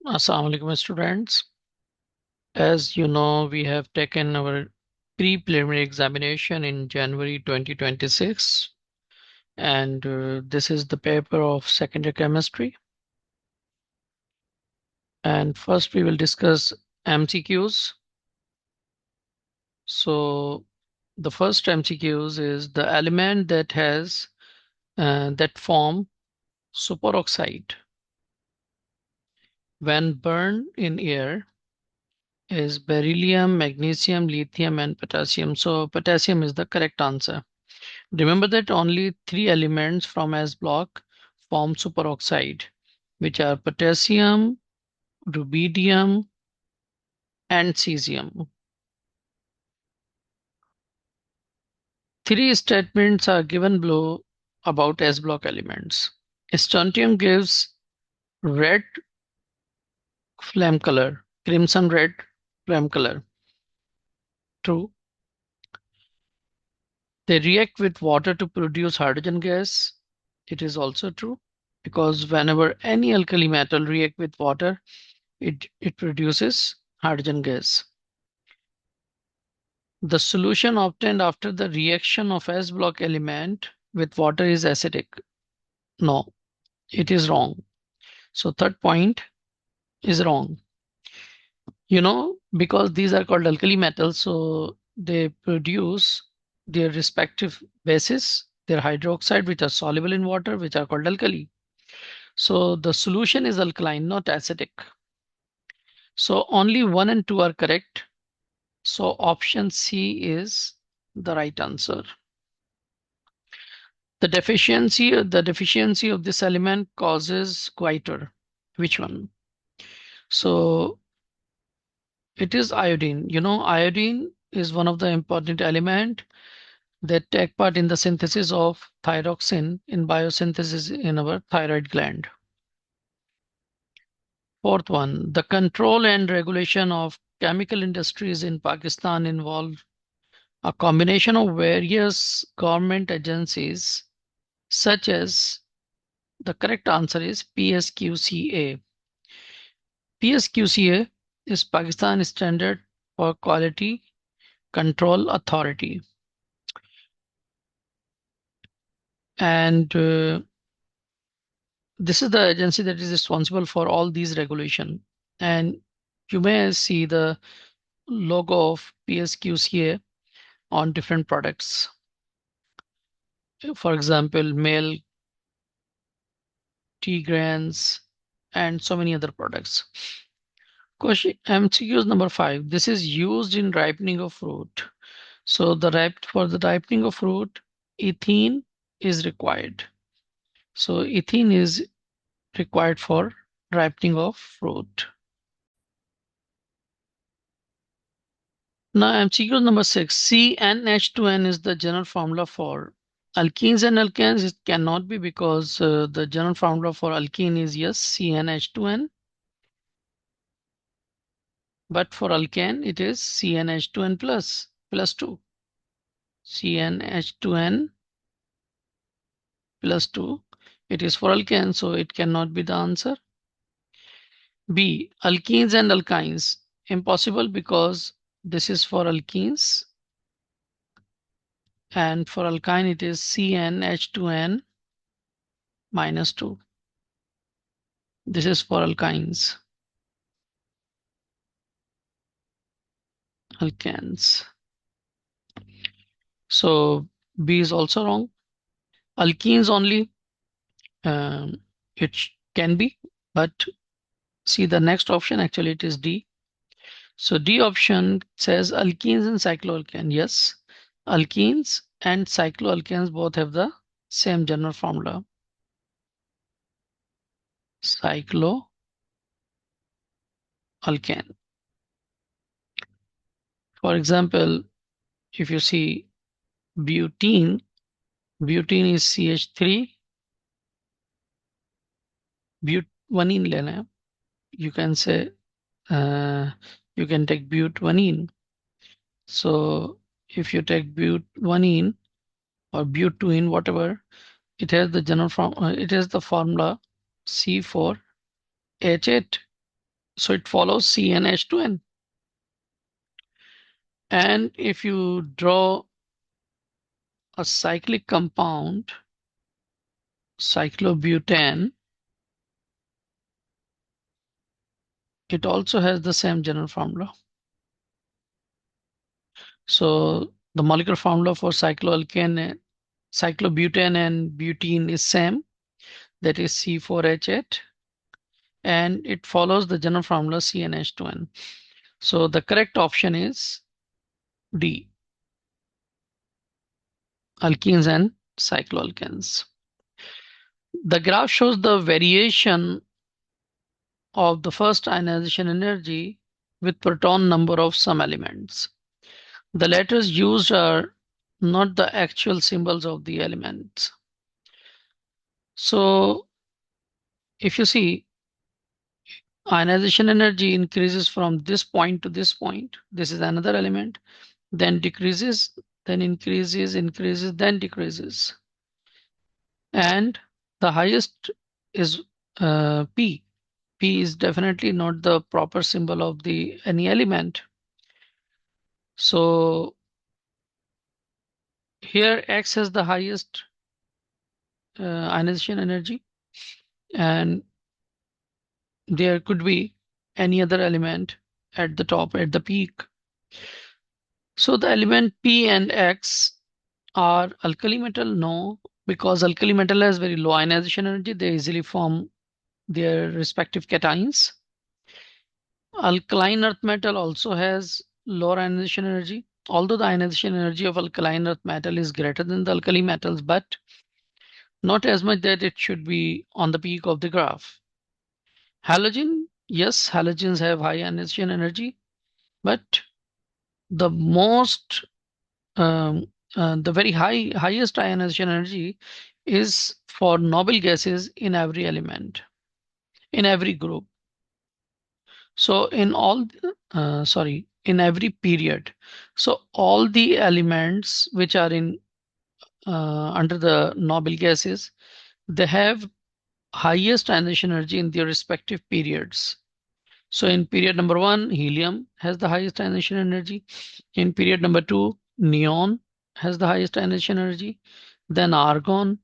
Assalamu alaikum students. As you know, we have taken our pre-preliminary examination in January 2026, and this is the paper of secondary chemistry. And first we will discuss MCQs. So the first MCQs is the element that has that form superoxide when burned in air is beryllium, magnesium, lithium, and potassium. So potassium is the correct answer. Remember that only three elements from S block form superoxide, which are potassium, rubidium, and cesium. Three statements are given below about S block elements. Strontium gives red flame color, crimson red flame color. True. They react with water to produce hydrogen gas. It is also true, because whenever any alkali metal react with water, it produces hydrogen gas. The solution obtained after the reaction of S block element with water is acidic. No, it is wrong. So third point is wrong. Because these are called alkali metals, so they produce their respective bases, their hydroxide, which are soluble in water, which are called alkali. So the solution is alkaline, not acidic. So only 1 and 2 are correct. So option C is the right answer. The deficiency of this element causes goiter. Which one? So it is iodine. Iodine is one of the important element that take part in the synthesis of thyroxine in biosynthesis in our thyroid gland. Fourth one, the control and regulation of chemical industries in Pakistan involve a combination of various government agencies, such as the correct answer is PSQCA. PSQCA is Pakistan Standard for Quality Control Authority. And this is the agency that is responsible for all these regulation. And you may see the logo of PSQCA on different products. For example, male tea grains and so many other products. Question MCQ number 5. This is used in ripening of fruit. So for the ripening of fruit, ethene is required. So ethene is required for ripening of fruit. Now MCQ number 6. CnH2n is the general formula for alkenes and alkanes. It cannot be, because the general formula for alkene is yes, CnH2n. But for alkane, it is CnH2n plus 2. CnH2n plus 2. It is for alkane, so it cannot be the answer. B. Alkenes and alkynes. Impossible, because this is for alkenes. And for alkyne, it is CnH2n minus 2. This is for alkynes. Alkanes. So B is also wrong. Alkenes only, it can be, but see the next option, actually it is D. So D option says alkenes and cycloalkane. Yes, alkenes and cycloalkanes both have the same general formula. Cycloalkane. For example, if you see butene, butene is CH3, butanene lena hai. You can say, you can take butanene. So if you take butanene or butene, whatever, it has the general form. It has the formula C4H8. So it follows CnH2n. And if you draw a cyclic compound, cyclobutane, it also has the same general formula. So the molecular formula for cycloalkane, cyclobutane and butene is same, that is C4H8, and it follows the general formula CnH2n. So the correct option is D, alkenes and cycloalkanes. The graph shows the variation of the first ionization energy with proton number of some elements. The letters used are not the actual symbols of the elements. So if you see, ionization energy increases from this point to this point. This is another element, then decreases, then increases, increases, then decreases. And the highest is P. P is definitely not the proper symbol of the any element. So here X has the highest ionization energy, and there could be any other element at the top, at the peak. So the element P and X are alkali metal? No, because alkali metal has very low ionization energy. They easily form their respective cations. Alkaline earth metal also has lower ionization energy. Although the ionization energy of alkaline earth metal is greater than the alkali metals, but not as much that it should be on the peak of the graph. Halogen, yes, halogens have high ionization energy, but the most the very highest ionization energy is for noble gases in every element, in every group. So in all, in every period. So all the elements which are in under the noble gases, they have highest ionization energy in their respective periods. So in period number 1, helium has the highest ionization energy. In period number 2, neon has the highest ionization energy. Then argon,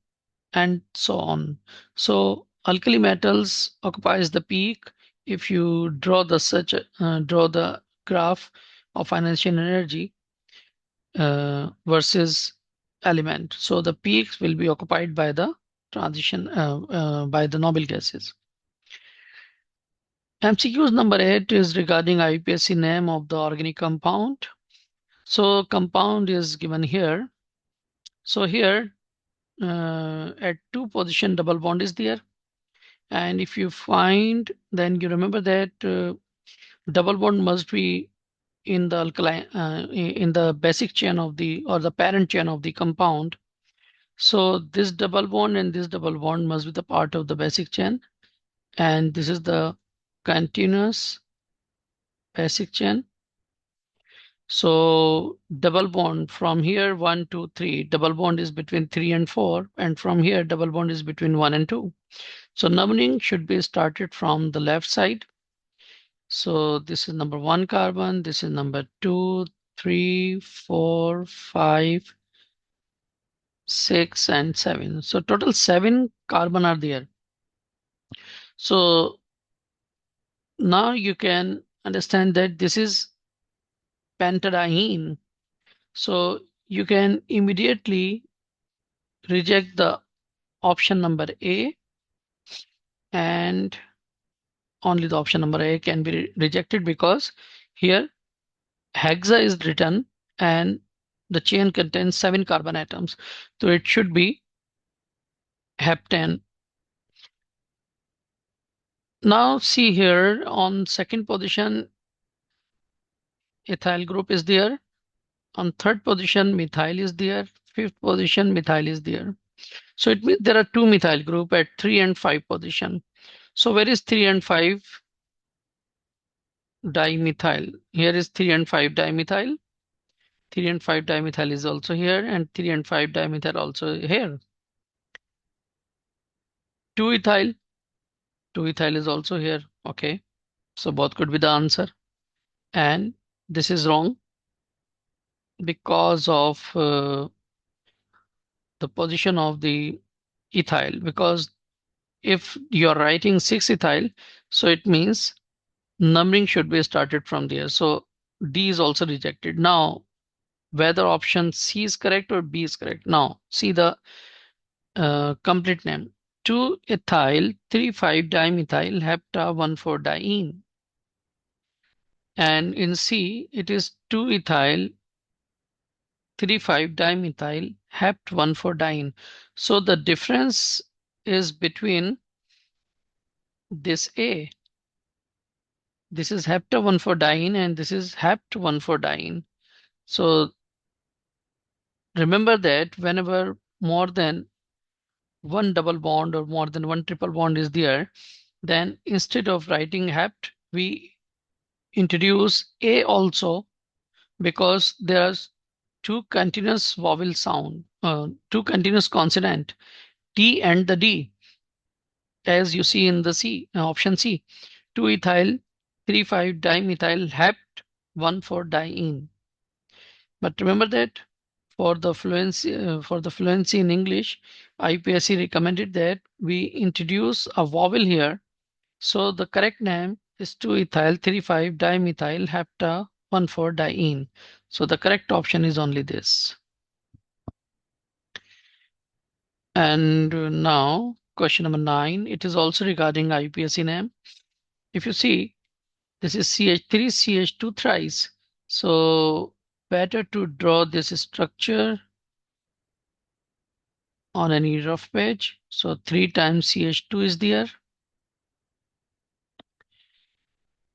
and so on. So alkali metals occupies the peak. If you draw the graph of ionization energy versus element, so the peaks will be occupied by the transition by the noble gases. MCQs number 8 is regarding IUPAC name of the organic compound. So compound is given here. So here at 2 position double bond is there. And if you find, then you remember that double bond must be in the alkaline, in the basic chain of the, or the parent chain of the compound. So this double bond and this double bond must be the part of the basic chain. And this is the continuous basic chain. So double bond from here 1, 2, 3. Double bond is between 3 and 4, and from here double bond is between 1 and 2. So numbering should be started from the left side. So this is number 1 carbon. This is number 2, 3, 4, 5, 6, and 7. So total 7 carbon are there. So now you can understand that this is pentadiene. So you can immediately reject the option number A, and only the option number A can be rejected because here hexa is written and the chain contains 7 carbon atoms. So it should be heptane. Now see here on second position, ethyl group is there. On third position, methyl is there. Fifth position, methyl is there. So it means there are 2 methyl group at 3 and 5 position. So where is 3 and 5 dimethyl? Here is 3 and 5 dimethyl. 3 and 5 dimethyl is also here, and 3 and 5 dimethyl also here. 2 ethyl, 2 ethyl is also here. Okay. So both could be the answer. And this is wrong because of the position of the ethyl. Because if you're writing 6 ethyl, so it means numbering should be started from there. So D is also rejected. Now, whether option C is correct or B is correct. Now, see the complete name. 2-ethyl 3,5-dimethyl hepta 1,4-diene. And in C, it is 2-ethyl 3,5-dimethyl hept 1,4-diene. So the difference is between this A. This is hepta 1,4-diene and this is hept 1,4-diene. So remember that whenever more than one double bond or more than one triple bond is there, then instead of writing hept, we introduce A also, because there's two continuous vowel sound, two continuous consonant, T and the D, as you see in the C, option C, 2-ethyl 3,5-dimethyl hept 1,4-diene. But remember that for the fluency in English, IUPAC recommended that we introduce a vowel here. So the correct name is 2-ethyl 3,5-dimethyl hepta 1,4-diene. So the correct option is only this. And now question number 9. It is also regarding IUPAC name. If you see, this is CH3 CH2 thrice. So better to draw this structure on any rough page. So 3 times CH2 is there.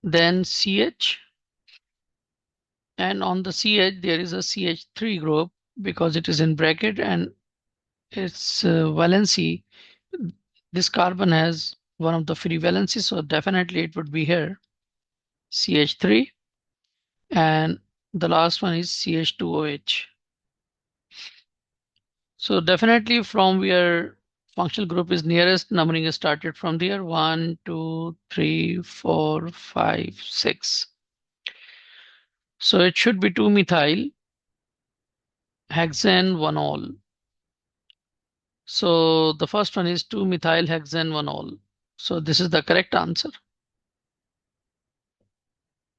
Then CH, and on the CH there is a CH3 group because it is in bracket and its valency. This carbon has one of the free valencies, so definitely it would be here, CH3. And the last one is CH2OH. So definitely from where functional group is nearest, numbering is started from there. 1, 2, 3, 4, 5, 6. So it should be 2-methyl hexane 1-ol. So the first one is 2-methyl hexane 1-ol. So this is the correct answer.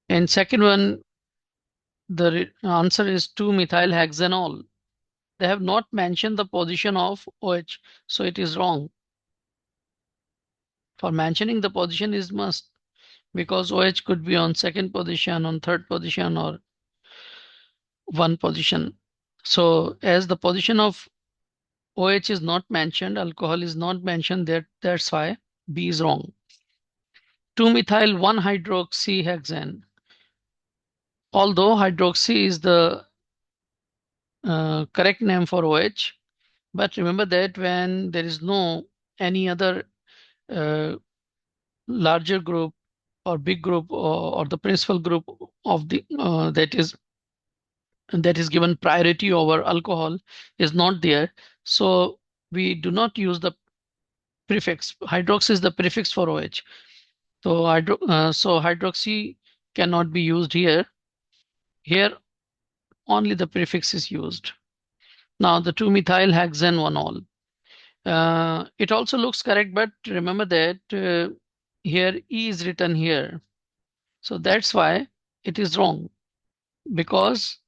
And second one, the answer is 2-methyl hexanol. They have not mentioned the position of OH, so it is wrong. For mentioning the position is must, because OH could be on second position, on third position, or one position. So as the position of OH is not mentioned, alcohol is not mentioned, that's why B is wrong. 2-methyl 1-hydroxyhexane. Although hydroxy is the correct name for OH, but remember that when there is no any other uh, larger group or big group, or the principal group of the that is given priority over alcohol is not there, so we do not use the prefix. Hydroxy is the prefix for OH. So hydroxy cannot be used here. Here only the prefix is used. Now the 2-methyl hexane 1-ol. It also looks correct, but remember that here E is written here. So that's why it is wrong, because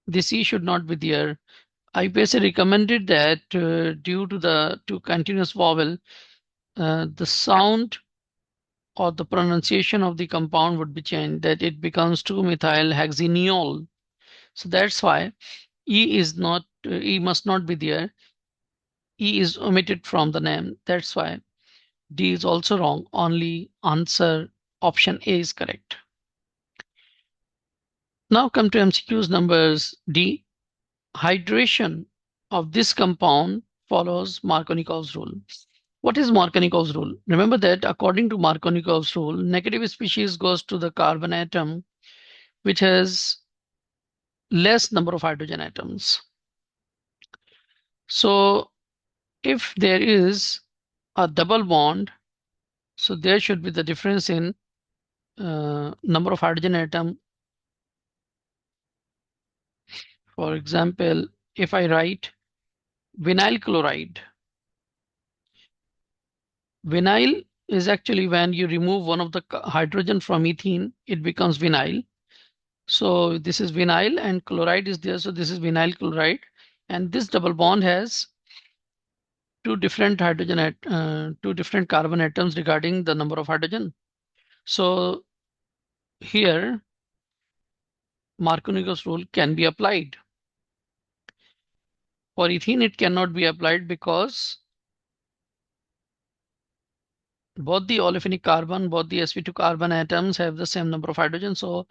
this E should not be there. IUPAC recommended that due to the two continuous vowel, the sound or the pronunciation of the compound would be changed, that it becomes 2-methyl hexaneol. So that's why E must not be there. E is omitted from the name. That's why D is also wrong. Only answer option A is correct. Now come to MCQs numbers D. Hydration of this compound follows Markovnikov's rule. What is Markovnikov's rule? Remember that according to Markovnikov's rule, negative species goes to the carbon atom which has less number of hydrogen atoms. So if there is a double bond, so there should be the difference in number of hydrogen atom. For example, if I write vinyl chloride, vinyl is actually when you remove one of the hydrogen from ethene, it becomes vinyl. So this is vinyl and chloride is there. So this is vinyl chloride. And this double bond has two different two different carbon atoms regarding the number of hydrogen. So here Markovnikov's rule can be applied. For ethene, it cannot be applied because both the olefinic carbon, both the sp2 carbon atoms have the same number of hydrogen. So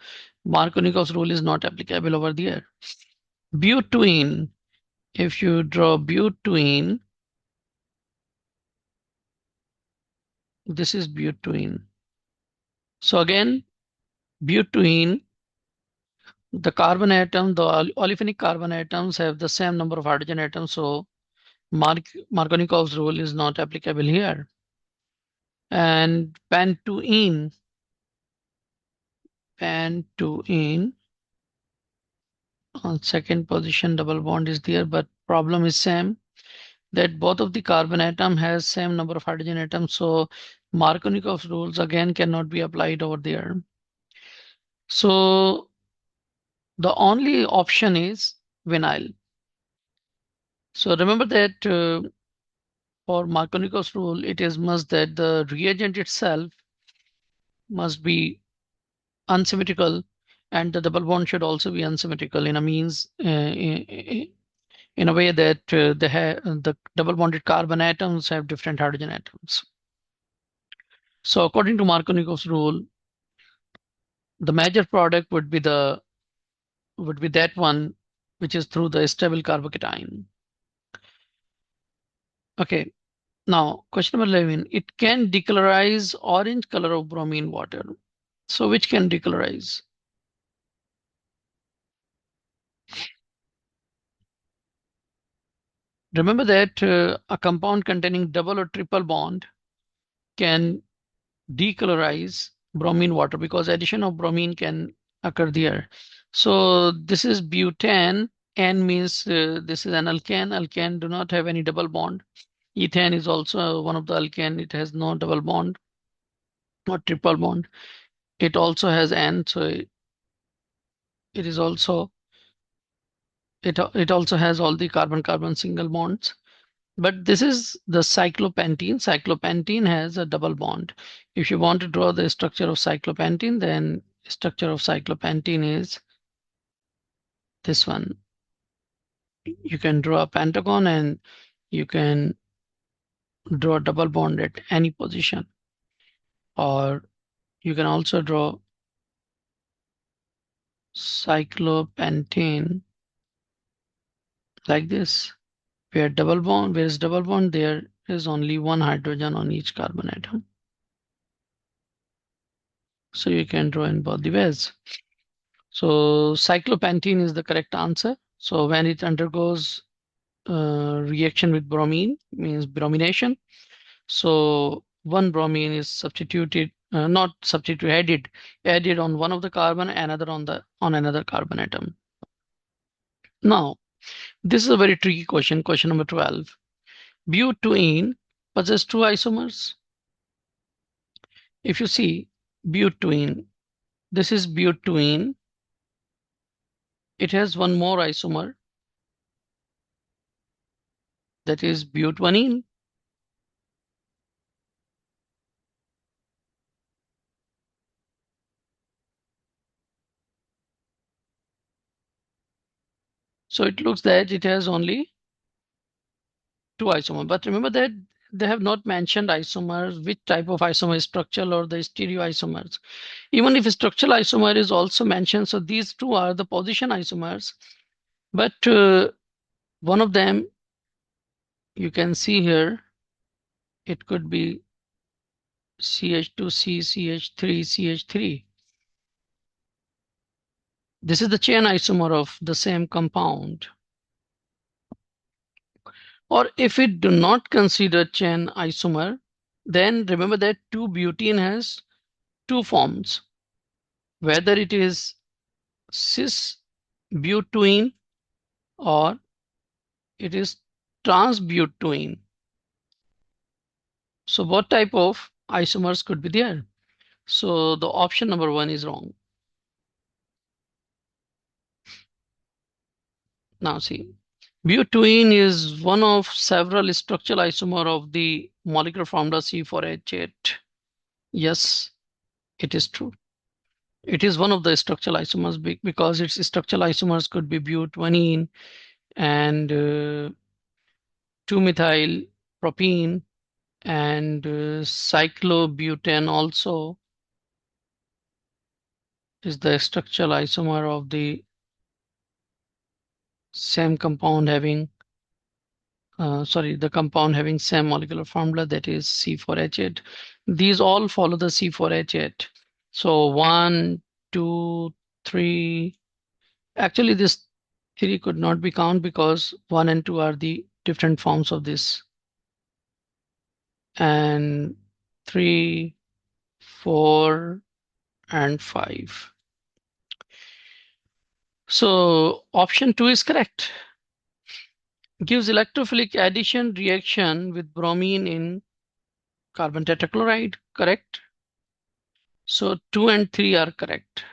Markovnikov's rule is not applicable over there. Butene, if you draw butene, this is butene. So again, butene, the carbon atom, the olefinic carbon atoms have the same number of hydrogen atoms. So Markovnikov's rule is not applicable here. And pentoene, on second position double bond is there, but problem is same that both of the carbon atom has same number of hydrogen atoms. So Markovnikov's rules again cannot be applied over there. So the only option is vinyl. So remember that for Markovnikov's rule, it is must that the reagent itself must be unsymmetrical and the double bond should also be unsymmetrical in a means in a way that the double bonded carbon atoms have different hydrogen atoms. So according to Markovnikov's rule, the major product would be that one which is through the stable carbocation. Okay, now question number 11. It can decolorize orange color of bromine water. So which can decolorize? Remember that a compound containing double or triple bond can decolorize bromine water because addition of bromine can occur there. So this is butane. N means this is an alkane. Alkane do not have any double bond. Ethane is also one of the alkane. It has no double bond, not triple bond. It also has N, so it is also it also has all the carbon-carbon single bonds. But this is the cyclopentene. Cyclopentene has a double bond. If you want to draw the structure of cyclopentene, then structure of cyclopentene is this one. You can draw a pentagon and you can draw a double bond at any position. Or you can also draw cyclopentane like this. Where is double bond, there is only one hydrogen on each carbon atom. So you can draw in both the ways. So cyclopentene is the correct answer. So when it undergoes reaction with bromine, means bromination. So one bromine is substituted, not substituted, added on one of the carbon, another on another carbon atom. Now, this is a very tricky question. Question number 12. Butene possesses two isomers. If you see butene, this is butene. It has one more isomer, that is butanene. So it looks that it has only two isomers. But remember that they have not mentioned isomers, which type of isomer is structural or the stereoisomers. Even if structural isomer is also mentioned, so these two are the position isomers. But one of them, you can see here, it could be CH2C, CH3, CH3. This is the chain isomer of the same compound. Or if we do not consider chain isomer, then remember that 2-butene has two forms. whether it is cis butene or it is trans butene. So what type of isomers could be there? So the option number 1 is wrong. Now see, butene is one of several structural isomer of the molecular formula C4H8. Yes, it is true. It is one of the structural isomers because its structural isomers could be butene and 2-methyl propene and cyclobutane also is the structural isomer of the same compound having the compound having same molecular formula, that is C4H8. These all follow the C4H8. So 1, 2, 3. Actually, this 3 could not be counted because 1 and 2 are the different forms of this. And 3, 4, and 5. So option 2 is correct. Gives electrophilic addition reaction with bromine in carbon tetrachloride, correct? So 2 and 3 are correct.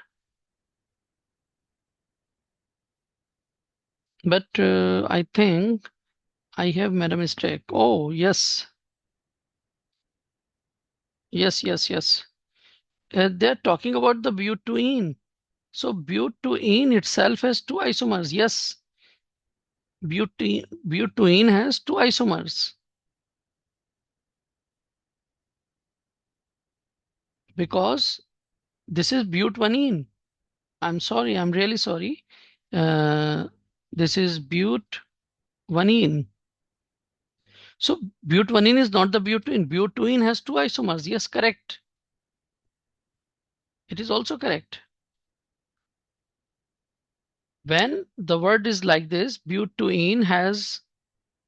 But I think I have made a mistake. Oh, yes. Yes. They're talking about the butene. So butene itself has 2 isomers. Yes, butene has 2 isomers because this is butvanene. I'm sorry, I'm really sorry. Uh, this is butvanene. So butvanene is not the butene. Butene has 2 isomers. Yes, correct. It is also correct. When the word is like this, butene has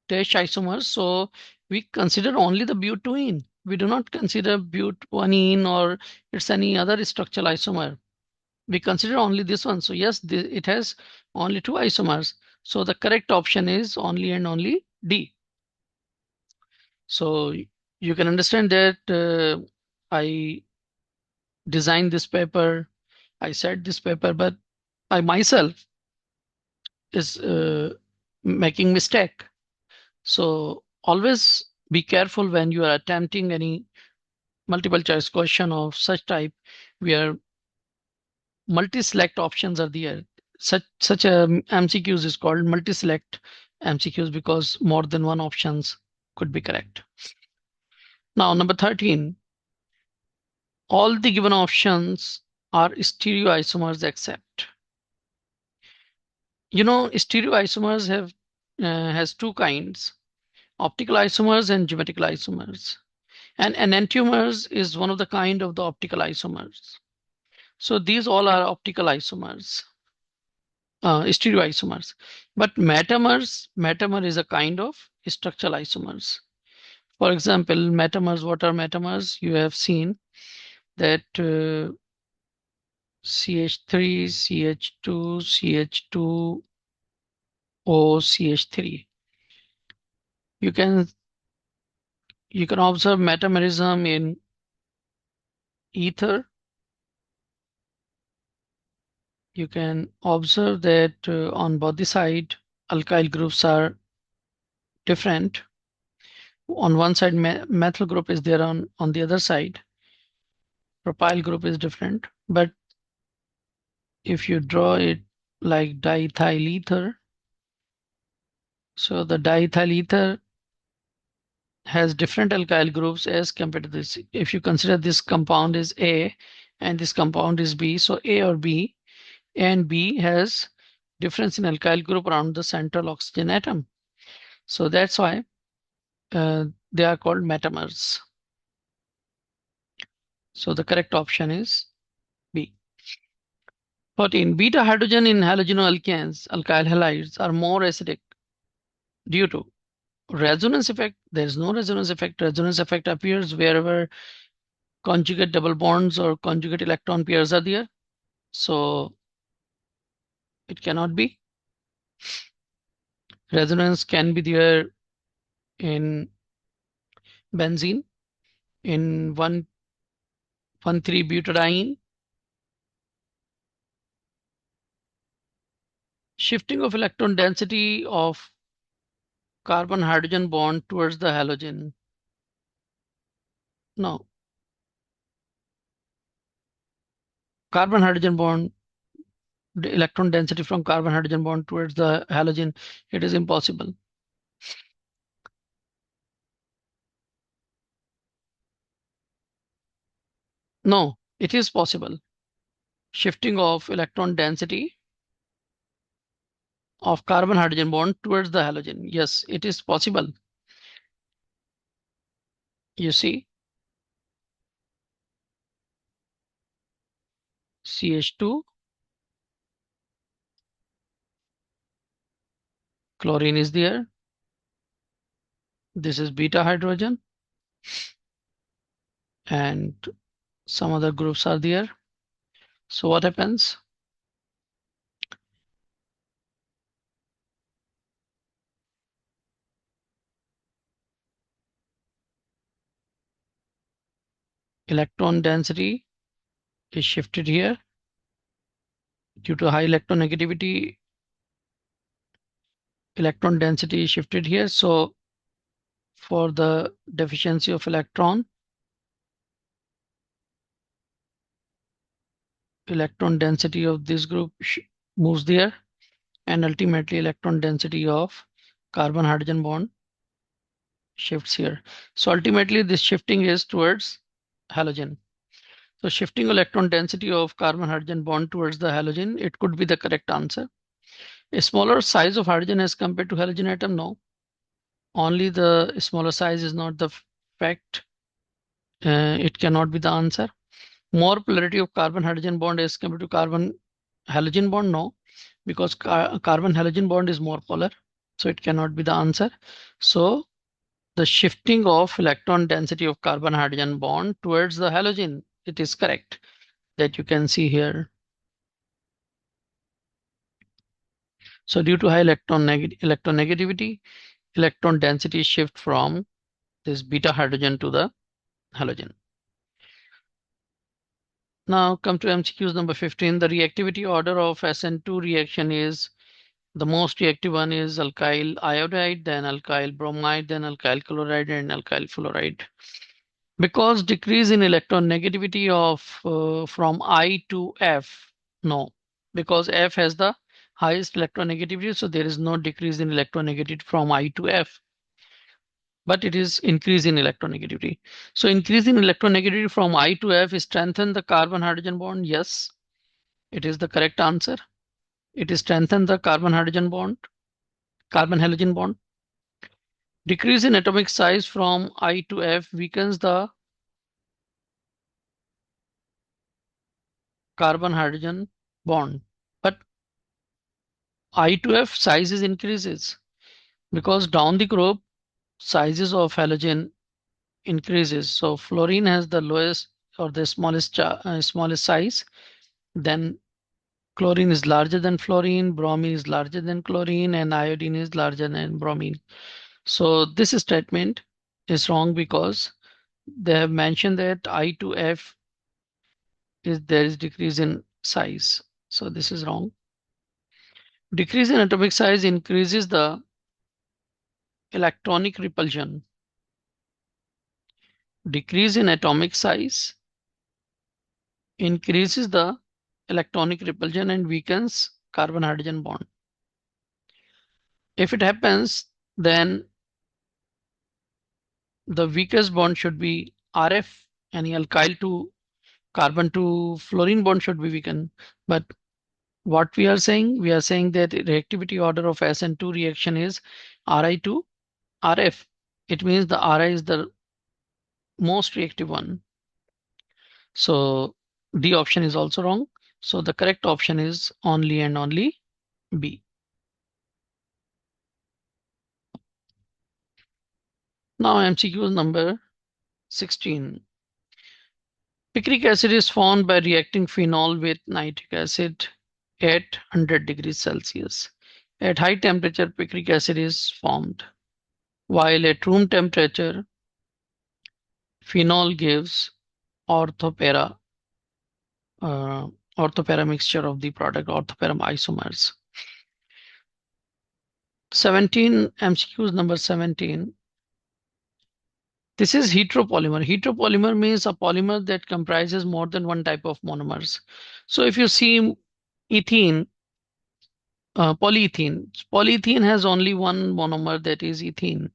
dash isomers, so we consider only the butene. We do not consider butvanene or it's any other structural isomer. We consider only this one. So yes, it has only 2 isomers. So the correct option is only and only D. So you can understand that I designed this paper, I said this paper, but I myself is making mistake. So always be careful when you are attempting any multiple choice question of such type where multi-select options are there. Such a MCQs is called multi-select MCQs because more than one options could be correct. Now number 13, all the given options are stereoisomers except. You know, stereoisomers has 2 kinds, optical isomers and geometrical isomers. And enantiomers is one of the kind of the optical isomers. So these all are optical isomers, stereoisomers. But metamer is a kind of structural isomers. For example, metamers, what are metamers? You have seen that CH3, CH2, CH2, O, CH3. You can observe metamerism in ether. You can observe that on both the side, alkyl groups are different. On one side, methyl group is there, on the other side, propyl group is different. But if you draw it like diethyl ether, so the diethyl ether has different alkyl groups as compared to this. If you consider this compound is A and this compound is B, so A or B and B has difference in alkyl group around the central oxygen atom. So that's why they are called metamers. So the correct option is B. 14. Beta hydrogen in halogenoalkanes, alkyl halides are more acidic due to resonance effect. There is no resonance effect. Resonance effect appears wherever conjugate double bonds or conjugate electron pairs are there. So it cannot be. Resonance can be there in benzene, in 1,1,3-butadiene. Shifting of electron density of carbon hydrogen bond towards the halogen. No, carbon hydrogen bond, the electron density from carbon hydrogen bond towards the halogen, it is impossible. No, it is possible. Shifting of electron density of carbon hydrogen bond towards the halogen. Yes, it is possible. You see, CH2, chlorine is there. This is beta hydrogen, and some other groups are there. So what happens? Electron density is shifted here due to high electronegativity. Electron density is shifted here. So for the deficiency of electron density of this group moves there, and ultimately electron density of carbon hydrogen bond shifts here. So ultimately this shifting is towards halogen. So shifting electron density of carbon hydrogen bond towards the halogen, it could be the correct answer. A smaller size of hydrogen as compared to halogen atom, no. Only the smaller size is not the fact. It cannot be the answer. More polarity of carbon hydrogen bond as compared to carbon halogen bond, no, because carbon halogen bond is more polar, so it cannot be the answer. So the shifting of electron density of carbon hydrogen bond towards the halogen, it is correct, that you can see here. So due to high electronegativity, electron density shift from this beta hydrogen to the halogen. Now come to MCQs number 15. The reactivity order of SN2 reaction is, the most reactive one is alkyl iodide, then alkyl bromide, then alkyl chloride, and alkyl fluoride. Because decrease in electron negativity of from I to F, no, because F has the highest electronegativity, so there is no decrease in electronegativity from I to F, but it is increase in electronegativity. So increase in electronegativity from I to F strengthen the carbon hydrogen bond. Yes, it is the correct answer. It is strengthen the carbon hydrogen bond, carbon halogen bond. Decrease in atomic size from I to F weakens the carbon hydrogen bond, but I to F sizes increases because down the group sizes of halogen increases. So fluorine has the lowest or the smallest size. Then chlorine is larger than fluorine, bromine is larger than chlorine, and iodine is larger than bromine. So this statement is wrong because they have mentioned that I to F is there is decrease in size. So this is wrong. Decrease in atomic size increases the electronic repulsion. Decrease in atomic size increases the electronic repulsion and weakens carbon hydrogen bond. If it happens, then the weakest bond should be RF, and alkyl to carbon to fluorine bond should be weakened. But what we are saying that the reactivity order of SN2 reaction is Ri to Rf. It means the Ri is the most reactive one. So D option is also wrong. So the correct option is only and only B. Now MCQ number 16. Picric acid is formed by reacting phenol with nitric acid at 100 degrees Celsius. At high temperature, picric acid is formed, while at room temperature, phenol gives orthopara, uh, orthopara mixture of the product, orthopara isomers. 17 MCQs number 17. This is heteropolymer. Heteropolymer means a polymer that comprises more than one type of monomers. So if you see ethene, polyethylene. Polyethylene has only one monomer, that is ethene.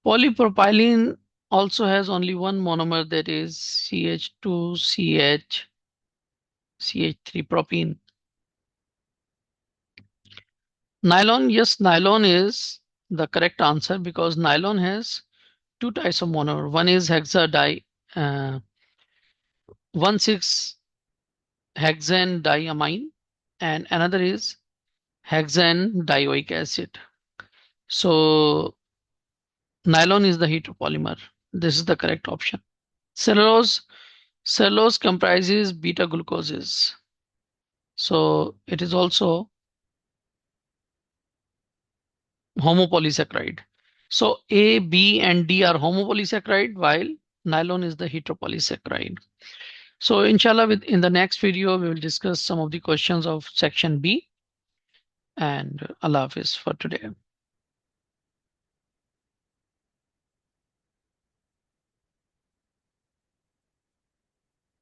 Polypropylene also has only one monomer, that is CH2CH, CH3 propene. Nylon, yes, nylon is the correct answer because nylon has two types of monomer. One is hexadi, 1,6 hexane diamine, and another is hexane dioic acid. So nylon is the heteropolymer. This is the correct option. Cellulose, cellulose comprises beta glucoses. So it is also homopolysaccharide. So A, B, and D are homopolysaccharide, while nylon is the heteropolysaccharide. So inshallah, in the next video, we will discuss some of the questions of section B. And Allah Hafiz for today.